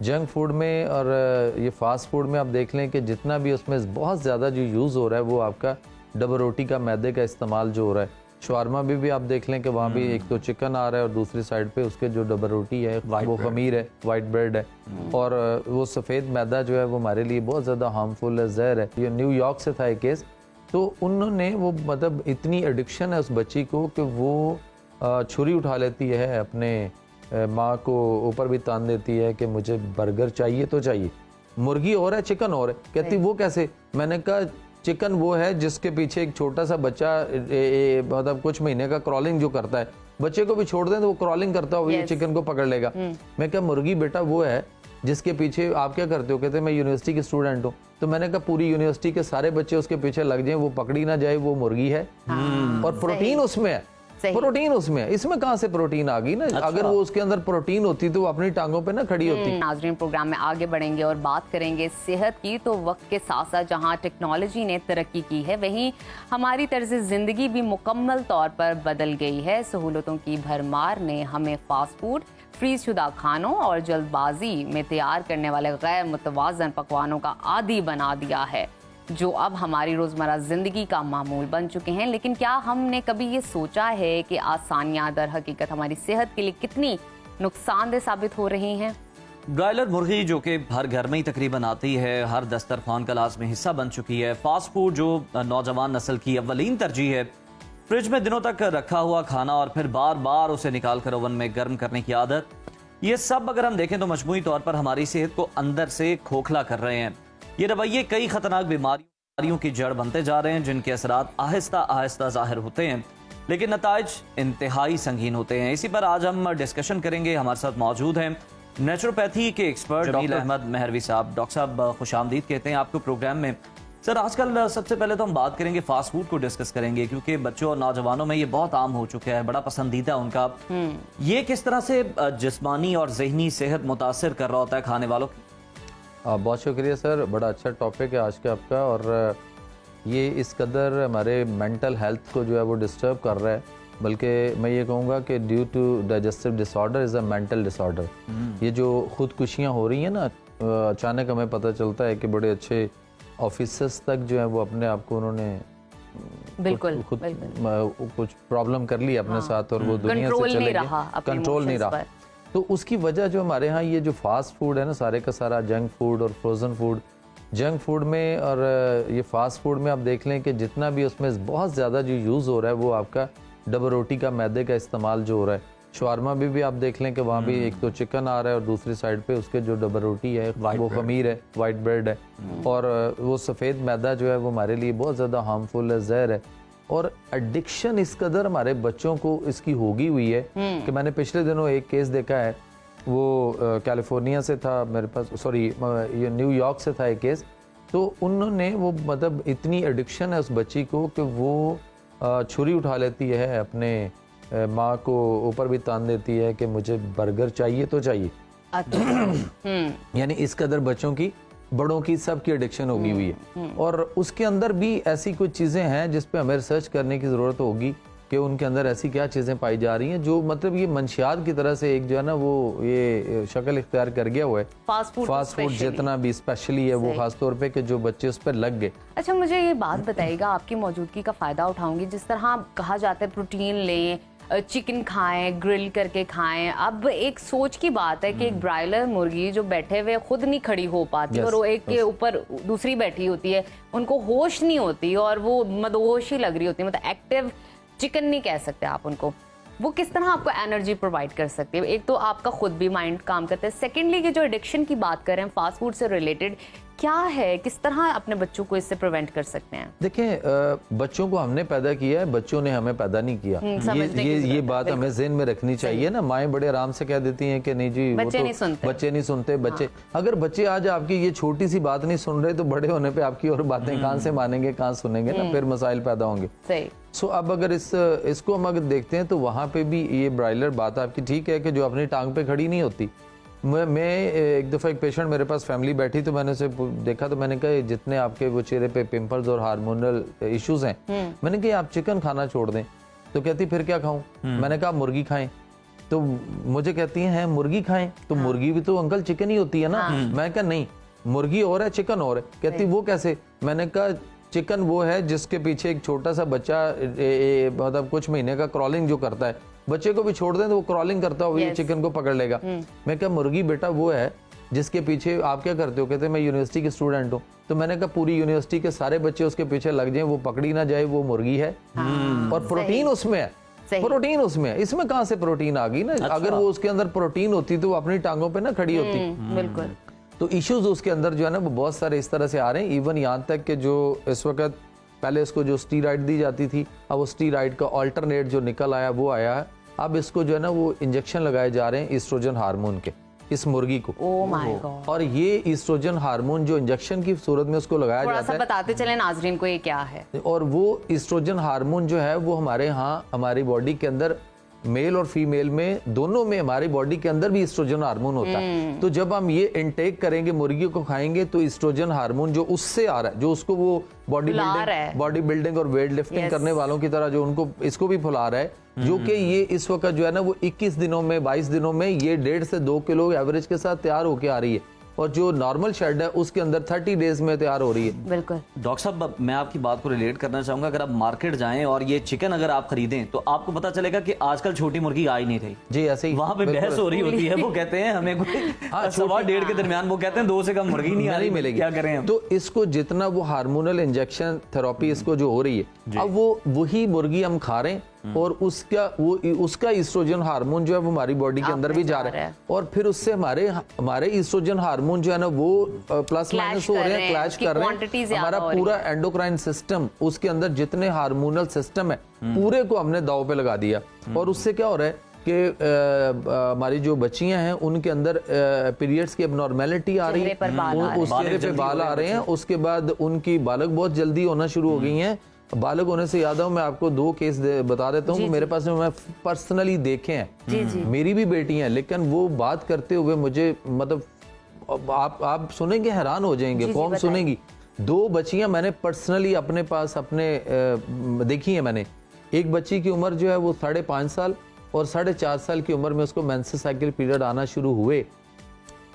Junk food में और ये फास्ट फूड में आप देख लें कि जितना भी उसमें बहुत ज़्यादा जो यूज़ हो रहा है वो आपका डबल रोटी का मैदे का इस्तेमाल जो हो रहा है। शवारमा भी आप देख लें कि वहाँ भी एक तो चिकन आ रहा है और दूसरी साइड पे उसके जो डबल रोटी है वो खमीर है, वाइट ब्रेड है और वो सफ़ेद मैदा जो है वो हमारे लिए बहुत ज़्यादा हार्मफुल है, जहर है। ये न्यूयॉर्क से था एक केस, तो उन्होंने वो मतलब इतनी एडिक्शन है उस बच्ची को कि वो छुरी उठा लेती है, अपने माँ को ऊपर भी तान देती है कि मुझे बर्गर चाहिए तो चाहिए। मुर्गी और है, चिकन और है। कहती वो कैसे? मैंने कहा चिकन वो है जिसके पीछे एक छोटा सा बच्चा मतलब कुछ महीने का क्रॉलिंग जो करता है, बच्चे को भी छोड़ दें तो वो क्रॉलिंग करता हो, ये चिकन को पकड़ लेगा। मैं कहा मुर्गी बेटा वो है जिसके पीछे आप क्या करते हो? कहते मैं यूनिवर्सिटी के स्टूडेंट हूँ। तो मैंने कहा पूरी यूनिवर्सिटी के सारे बच्चे उसके पीछे लग जाएं, वो पकड़ी ना जाए, वो मुर्गी है और प्रोटीन उसमें है, प्रोटीन उसमें है। इसमें कहां से प्रोटीन आ गई ना? अच्छा। अगर वो उसके अंदर प्रोटीन होती तो वो अपनी टांगों पे ना खड़ी होती। नाज़रीन, प्रोग्राम में आगे बढ़ेंगे और बात करेंगे सेहत की। तो वक्त के साथ साथ जहां टेक्नोलॉजी ने तरक्की की है, वहीं हमारी तर्ज जिंदगी भी मुकम्मल तौर पर बदल गई है। सहूलतों की भरमार ने हमें फास्ट फूड, फ्रीज शुदा खानों और जल्दबाजी में तैयार करने वाले गैर मुतवाज़न पकवानों का आदी बना दिया है, जो अब हमारी रोज़मर्रा ज़िंदगी का मामूल बन चुके हैं। लेकिन क्या हमने कभी ये सोचा है कि आसानियाँ दर हकीकत हमारी सेहत के लिए कितनी नुकसानदेह साबित हो रही हैं? ब्रॉयलर मुर्गी जो कि हर घर में ही तकरीबन आती है, हर दस्तरखान का लाज़मी हिस्सा बन चुकी है। फास्ट फूड जो नौजवान नस्ल की अव्वलीन तरजीह है, फ्रिज में दिनों तक रखा हुआ खाना और फिर बार बार उसे निकाल कर ओवन में गर्म करने की आदत, ये सब अगर हम देखें तो मजमूई तौर पर हमारी सेहत को अंदर से खोखला कर रहे हैं। ये रवैये कई खतरनाक बीमारियों की जड़ बनते जा रहे हैं, जिनके असरात आहिस्ता आहिस्ता जाहिर होते हैं, लेकिन नताइज इंतहाई संगीन होते हैं। इसी पर आज हम डिस्कशन करेंगे। हमारे साथ मौजूद हैं नेचुरोपैथी के एक्सपर्ट जमील अहमद मेहरवी साहब। डॉक्टर साहब खुशामदीद कहते हैं आपको प्रोग्राम में। सर, आजकल सबसे पहले तो हम बात करेंगे फास्ट फूड को डिस्कस करेंगे, क्योंकि बच्चों और नौजवानों में ये बहुत आम हो चुका है, बड़ा पसंदीदा उनका। ये किस तरह से जिस्मानी और जहनी सेहत मुतासर कर रहा होता है खाने वालों की? बहुत शुक्रिया सर, बड़ा अच्छा टॉपिक है आज का आपका। और ये इस कदर हमारे मेंटल हेल्थ को जो है वो डिस्टर्ब कर रहा है, बल्कि मैं ये कहूँगा कि due to digestive disorder is a mental disorder. ये जो खुदकुशियाँ हो रही हैं ना, अचानक हमें पता चलता है कि बड़े अच्छे ऑफिसर्स तक जो है वो अपने आप को उन्होंने बिल्कुल कुछ प्रॉब्लम कर ली अपने साथ और वो दुनिया से चले गए, कंट्रोल नहीं रहा। तो उसकी वजह जो हमारे यहाँ ये जो फास्ट फूड है ना, सारे का सारा जंक फूड और फ्रोज़न फूड, जंक फूड में और ये फास्ट फूड में आप देख लें कि जितना भी उसमें बहुत ज़्यादा जो यूज़ हो रहा है वो आपका डबल रोटी का मैदे का इस्तेमाल जो हो रहा है। शवारमा भी आप देख लें कि वहाँ भी एक तो चिकन आ रहा है और दूसरी साइड पे उसके जो डबल रोटी है वो खमीर है, वाइट ब्रेड है और वो सफ़ेद मैदा जो है वो हमारे लिए बहुत ज़्यादा हार्मफुल है, जहर है। और एडिक्शन इस कदर हमारे बच्चों को इसकी होगी हुई है कि मैंने पिछले दिनों एक केस देखा है, वो कैलिफोर्निया से था मेरे पास, सॉरी ये न्यूयॉर्क से था एक केस। तो उन्होंने वो मतलब इतनी एडिक्शन है उस बच्ची को कि वो छुरी उठा लेती है, अपने माँ को ऊपर भी तान देती है कि मुझे बर्गर चाहिए तो चाहिए। यानी इस कदर बच्चों की, बड़ों की, सबकी एडिक्शन होगी हुई है। और उसके अंदर भी ऐसी कुछ चीज़ें हैं जिस पे हमें रिसर्च करने की ज़रूरत होगी कि उनके अंदर ऐसी क्या चीज़ें पाई जा रही हैं जो मतलब ये मंशियात की तरह से एक जो है ना वो ये शक्ल इख्तियार कर गया हुआ है। फास्ट फूड जितना भी स्पेशली है वो खास तौर पे कि जो बच्चे उस पर लग गए। अच्छा, मुझे ये बात बताइएगा, आपकी मौजूदगी का फ़ायदा उठाऊंगी। जिस तरह कहा जाता है प्रोटीन लें, चिकन खाएं, ग्रिल करके खाएं। अब एक सोच की बात है कि एक ब्रॉयलर मुर्गी जो बैठे हुए खुद नहीं खड़ी हो पाती और वो एक के ऊपर दूसरी बैठी होती है, उनको होश नहीं होती और वो मदहोश ही लग रही होती है, मतलब एक्टिव चिकन नहीं कह सकते आप उनको। वो किस तरह आपको एनर्जी प्रोवाइड कर सकते हैं? एक तो आपका खुद भी माइंड काम करता है, सेकेंडली कि जो एडिक्शन की बात कर रहे हैं फास्ट फूड से रिलेटेड, क्या है, किस तरह अपने बच्चों को इससे प्रिवेंट कर सकते हैं? देखें, बच्चों को हमने पैदा किया है, बच्चों ने हमें पैदा नहीं किया। ये बात हमें ज़हन में रखनी चाहिए ना। माएँ बड़े आराम से कह देती हैं कि नहीं जी बच्चे नहीं सुनते। बच्चे अगर बच्चे आज आपकी ये छोटी सी बात नहीं सुन रहे तो बड़े होने पे आपकी और बातें कहाँ से मानेंगे, कहाँ सुनेंगे ना, फिर मसाइल पैदा होंगे। सही। सो अब अगर इसको हम अगर देखते हैं तो वहाँ पे भी ये ब्रॉयलर बात आपकी ठीक है कि जो अपनी टांग पे खड़ी नहीं होती। मैं एक दफ़ा एक पेशेंट मेरे पास फैमिली बैठी तो मैंने उसे देखा तो मैंने कहा जितने आपके वो चेहरे पे पिंपल्स और हार्मोनल इश्यूज हैं, मैंने कहा आप चिकन खाना छोड़ दें। तो कहती फिर क्या खाऊं? मैंने कहा मुर्गी खाएं। तो मुझे कहती हैं मुर्गी खाएं, तो मुर्गी भी तो अंकल चिकन ही होती है ना। मैं कहा नहीं, मुर्गी और है चिकन और है। कहती वो कैसे? मैंने कहा चिकन वो है जिसके पीछे एक छोटा सा बच्चा मतलब कुछ महीने का क्रॉलिंग जो करता है, बच्चे को भी छोड़ दें तो वो क्रॉलिंग करता हो, ये चिकन को पकड़ लेगा। मैं कहा मुर्गी बेटा वो है जिसके पीछे आप क्या करते हो? कहते मैं यूनिवर्सिटी के स्टूडेंट हूँ। तो मैंने कहा पूरी यूनिवर्सिटी के सारे बच्चे उसके पीछे लग जाएं, वो पकड़ी ना जाए, वो मुर्गी है। और प्रोटीन उसमें है, प्रोटीन उसमें है। इसमें कहाँ से प्रोटीन आ गई ना? अगर वो उसके अंदर प्रोटीन होती तो वो अपनी टांगों पे ना खड़ी होती। बिल्कुल। तो इश्यूज उसके अंदर जो है ना वो बहुत सारे इस तरह से आ रहे हैं। इवन यहाँ तक कि जो इस वक्त पहले इसको जो स्टीरॉइड दी जाती थी, अब वो स्टीरॉइड का अल्टरनेट जो निकल आया वो आया है। अब इसको जो है ना वो इंजेक्शन लगाए जा रहे हैं ईस्ट्रोजन हार्मोन के, इस मुर्गी को। Oh my God. और ये ईस्ट्रोजन हार्मोन जो इंजेक्शन की सूरत में उसको लगाया थोड़ा जाता सा है, बताते चले नाजरीन को ये क्या है। और वो ईस्ट्रोजन हार्मोन जो है वो हमारे यहाँ हमारी बॉडी के अंदर मेल और फीमेल में दोनों में हमारी बॉडी के अंदर भी ईस्ट्रोजन हार्मोन होता है। तो जब हम ये इनटेक करेंगे, मुर्गी को खाएंगे, तो ईस्ट्रोजन हार्मोन जो उससे आ रहा है, जो उसको वो बॉडी बिल्डिंग और वेट लिफ्टिंग करने वालों की तरह जो उनको इसको भी फुला रहा है, जो कि ये इस वक्त जो है ना वो 21 दिनों में 22 दिनों में ये 1.5 से 2 किलो एवरेज के साथ तैयार होके आ रही है। और जो नॉर्मल शेड है उसके अंदर 30 डेज में तैयार हो रही है। बिल्कुल। डॉक्टर साहब, मैं आपकी बात को रिलेट करना चाहूंगा। अगर आप मार्केट जाएं और ये चिकन अगर आप खरीदें तो आपको पता चलेगा कि आजकल छोटी मुर्गी आ ही नहीं रही। जी ऐसे ही वहां पे बहस हो रही होती है। वो कहते हैं हमें कोई 1.25 के दरमियान, वो कहते हैं 2 से कम मुर्गी नहीं मिलेगी। क्या करें हम? तो इसको जितना वो हार्मोनल इंजेक्शन थेरेपी इसको जो हो रही है, अब वो वही मुर्गी हम खा रहे हैं और उसका ईस्ट्रोजन हार्मोन जो है वो हमारी बॉडी के अंदर भी जा रहा है। और फिर उससे हमारे ईस्ट्रोजन हार्मोन जो है ना वो प्लस माइनस हो रहे हैं, क्लैश कर रहे हैं। हमारा पूरा एंडोक्राइन सिस्टम, उसके अंदर जितने हार्मोनल सिस्टम है पूरे को हमने दांव पे लगा दिया। और उससे क्या हो रहा है कि हमारी जो बच्चियां हैं उनके अंदर पीरियड्स की एबनॉर्मेलिटी आ रही है, उस चेहरे पे बाल आ रहे हैं। उसके बाद उनकी बालक बहुत जल्दी होना शुरू हो गई हैं। बालक होने से याद है, मैं आपको 2 केस बता देता हूँ। मेरे पास में मैं पर्सनली देखे हैं, मेरी भी बेटी हैं, लेकिन वो बात करते हुए मुझे मतलब आप सुनेंगे हैरान हो जाएंगे, कौन सुनेगी। 2 बच्चियां मैंने पर्सनली अपने पास अपने देखी है मैंने। एक बच्ची की उम्र जो है वो 5.5 साल और 4.5 साल की उम्र में उसको मेंस्ट्रुअल साइकिल पीरियड आना शुरू हुए।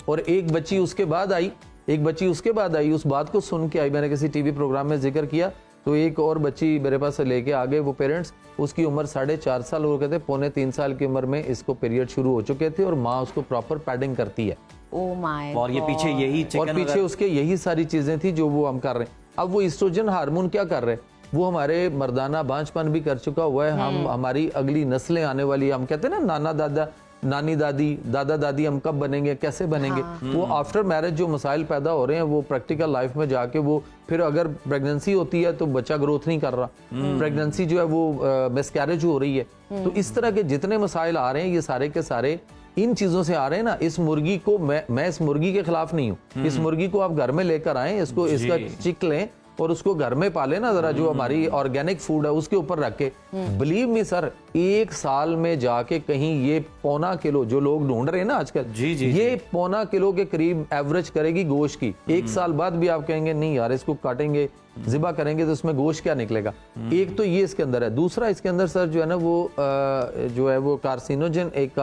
और एक बच्ची उसके बाद आई, उस बात को सुन के आई। मैंने किसी टीवी प्रोग्राम में जिक्र किया तो एक और बच्ची मेरे पास से लेके आ गए वो पेरेंट्स, उसकी उम्र 4.5 साल हो गए थे, 2.25 साल की उम्र में इसको पीरियड शुरू हो चुके थे और माँ उसको प्रॉपर पैडिंग करती है। ओह माय और ये पीछे यही चिकन और पीछे उसके यही सारी चीजें थी जो वो हम कर रहे हैं। अब वो ईस्ट्रोजन हार्मोन क्या कर रहे हैं, वो हमारे मर्दाना बांझपन भी कर चुका हुआ है। हम हमारी अगली नस्लें आने वाली, हम कहते हैं ना नाना दादा नानी दादी दादा दादी हम कब बनेंगे, कैसे बनेंगे। वो आफ्टर मैरिज जो मसाइल पैदा हो रहे हैं वो प्रैक्टिकल लाइफ में जाके वो फिर अगर प्रेगनेंसी होती है तो बच्चा ग्रोथ नहीं कर रहा, प्रेगनेंसी जो है वो मिसकैरेज हो रही है। तो इस तरह के जितने मसाइल आ रहे हैं ये सारे के सारे इन चीजों से आ रहे हैं ना। इस मुर्गी को मैं इस मुर्गी के खिलाफ नहीं हूँ। इस मुर्गी को आप घर में लेकर आए, इसको इसका चिक लें और उसको घर में पाले ना जरा, जो हमारी ऑर्गेनिक फूड है उसके ऊपर रख के। बिलीव मी सर, 1 साल में जाके कहीं ये 1.25 किलो जो लोग ढूंढ रहे हैं ना आजकल, ये 1.25 किलो के करीब एवरेज करेगी गोश्त की। 1 साल बाद भी आप कहेंगे नहीं यार इसको काटेंगे ज़िबा करेंगे तो उसमें गोश्त क्या निकलेगा। एक तो ये इसके अंदर है। दूसरा इसके अंदर सर जो है ना वो जो है वो कार्सिनोजन एक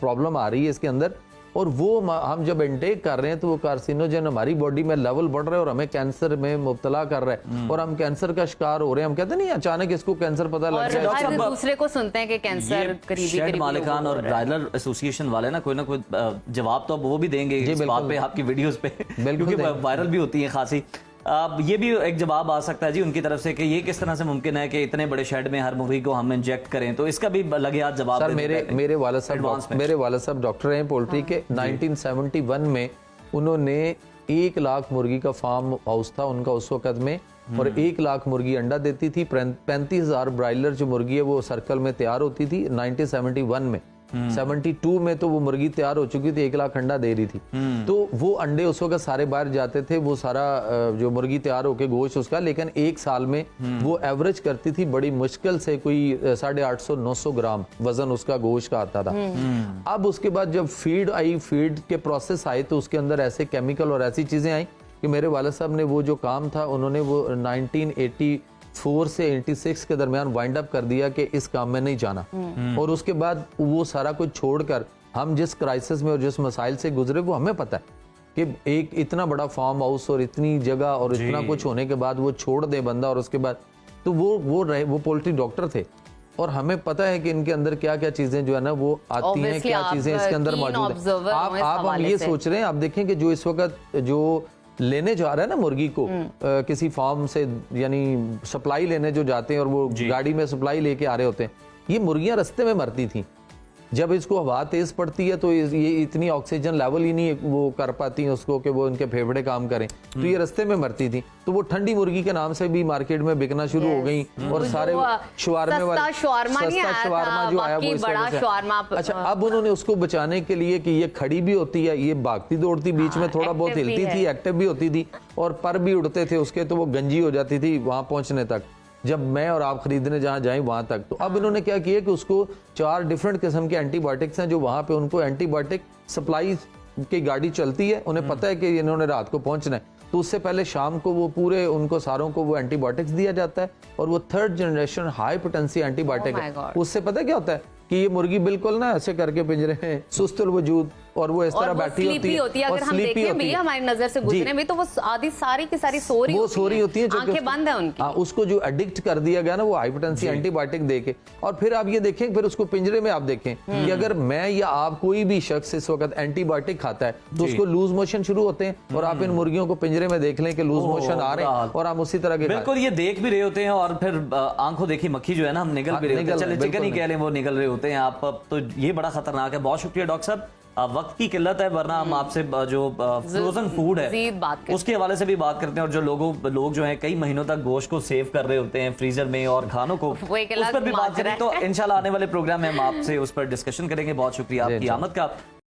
प्रॉब्लम आ रही है इसके अंदर। और वो हम जब इंटेक कर रहे हैं तो वो कार्सिनोजन हमारी बॉडी में लेवल बढ़ रहा है और हमें कैंसर में मुब्तला कर रहा है और हम कैंसर का शिकार हो रहे हैं। हम कहते नहीं अचानक इसको कैंसर पता लग जाए। दूसरे को सुनते हैं कि कैंसर करीबी मालिकान और ब्रायलर एसोसिएशन वाले ना कोई जवाब तो अब वो भी देंगे इस बात पे, आपकी वीडियोस पे, क्योंकि वायरल भी होती है खासी। ये भी एक जवाब आ सकता है जी उनकी तरफ से कि ये किस तरह से मुमकिन है कि इतने बड़े शेड में हर मुर्गी को हम इंजेक्ट करें, तो इसका भी लगे हाथ जवाब। सर मेरे वाला साहब डॉक्टर हैं पोल्ट्री के। 1971 में उन्होंने 1 लाख मुर्गी का फार्म हाउस था उनका उस वक्त में, और 1 लाख मुर्गी अंडा देती थी। 35,000 ब्रायलर जो मुर्गी है वो सर्कल में तैयार होती थी 1971 में। 72 में तो वो मुर्गी तैयार हो चुकी थी, 1 लाख अंडा दे रही थी। तो वो अंडे उस वक्त सारे बाहर जाते थे, वो सारा जो मुर्गी तैयार होके गोश्त उसका, लेकिन 1 साल में वो एवरेज करती थी बड़ी मुश्किल से कोई 850-900 ग्राम वजन उसका गोश्त का आता था। अब उसके बाद जब फीड आई, फीड के प्रोसेस आए तो उसके अंदर ऐसे केमिकल और ऐसी चीजें आई कि मेरे वाले साहब ने वो जो काम था उन्होंने वो 84 से 86 के दरमियान वाइंड अप कर दिया कि इस काम में नहीं जाना, और उसके बाद वो सारा कुछ छोड़कर हम जिस क्राइसिस में और जिस मसाइल से गुजरे वो हमें पता है कि एक इतना बड़ा फार्म हाउस और इतनी जगह और इतना कुछ होने के बाद वो छोड़ दे बंदा, और उसके बाद तो वो पोल्ट्री डॉक्टर थे, और हमें पता है कि इनके अंदर क्या क्या चीजें जो है ना वो आती हैं, क्या चीजें इसके अंदर मौजूद है। आप हम ये सोच रहे हैं, आप देखें कि जो इस वक्त जो लेने जा रहा है ना मुर्गी को किसी फार्म से, यानी सप्लाई लेने जो जाते हैं और वो गाड़ी में सप्लाई लेके आ रहे होते हैं, ये मुर्गियां रास्ते में मरती थी। जब इसको हवा तेज पड़ती है तो ये इतनी ऑक्सीजन लेवल ही नहीं वो कर पाती हैं उसको कि वो उनके फेफड़े काम करें, तो ये रास्ते में मरती थी। तो वो ठंडी मुर्गी के नाम से भी मार्केट में बिकना शुरू हो गई, और सारे शवारमे वाले सस्ता शवारमा जो आया वो अच्छा, अब उन्होंने उसको बचाने के लिए कि ये खड़ी भी होती है, ये भागती दौड़ती बीच में थोड़ा बहुत हिलती थी, एक्टिव भी होती थी, और पर भी उड़ते थे उसके, तो वो गंजी हो जाती थी वहां पहुंचने तक, जब मैं और आप खरीदने जहां जाएं वहां तक। तो अब इन्होंने क्या किया कि उसको 4 डिफरेंट किस्म के एंटीबायोटिक्स हैं जो वहां पे उनको एंटीबायोटिक सप्लाई की गाड़ी चलती है, उन्हें पता है कि इन्होंने रात को पहुंचना है, तो उससे पहले शाम को वो पूरे उनको सारों को वो एंटीबायोटिक्स दिया जाता है, और वो 3rd generation high potency antibiotic है। उससे पता क्या होता है कि ये मुर्गी बिल्कुल ना ऐसे करके पिंजरे में सुस्तुल वजूद, और वो इस तरह बैठी होती है, अगर हम देखें भी हमारी नजर से गुजरने में तो वो आधी सारी की सारी सो रही होती है, आंखें बंद है उनकी। उसको जो एडिक्ट कर दिया गया ना वो हाइपोटेंसी एंटीबायोटिक देके, और फिर आप ये देखें, फिर उसको पिंजरे में आप देखें कि अगर मैं या आप कोई भी शख्स इस वक्त एंटीबायोटिक खाता है तो उसको लूज मोशन शुरू होते हैं, और आप इन मुर्गियों को पिंजरे में देख लें कि लूज मोशन आ रहे हैं, और हम उसी तरह के बिल्कुल ये देख भी रहे होते हैं, और फिर आंखों देखी मक्खी जो है ना हम निगल भी रहे होते हैं, चले चिकन ही कह लें, वो निगल रहे होते हैं आप, तो ये बड़ा खतरनाक है। बहुत शुक्रिया डॉक्टर साहब, वक्त की किल्लत है, वरना हम आपसे जो फ्रोजन फूड है उसके हवाले से भी बात करते हैं, और जो लोग जो हैं कई महीनों तक गोश्त को सेव कर रहे होते हैं फ्रीजर में और खानों को, उस पर भी बात करें, तो इंशाल्लाह आने वाले प्रोग्राम में हम आपसे उस पर डिस्कशन करेंगे। बहुत शुक्रिया आपकी आमद का।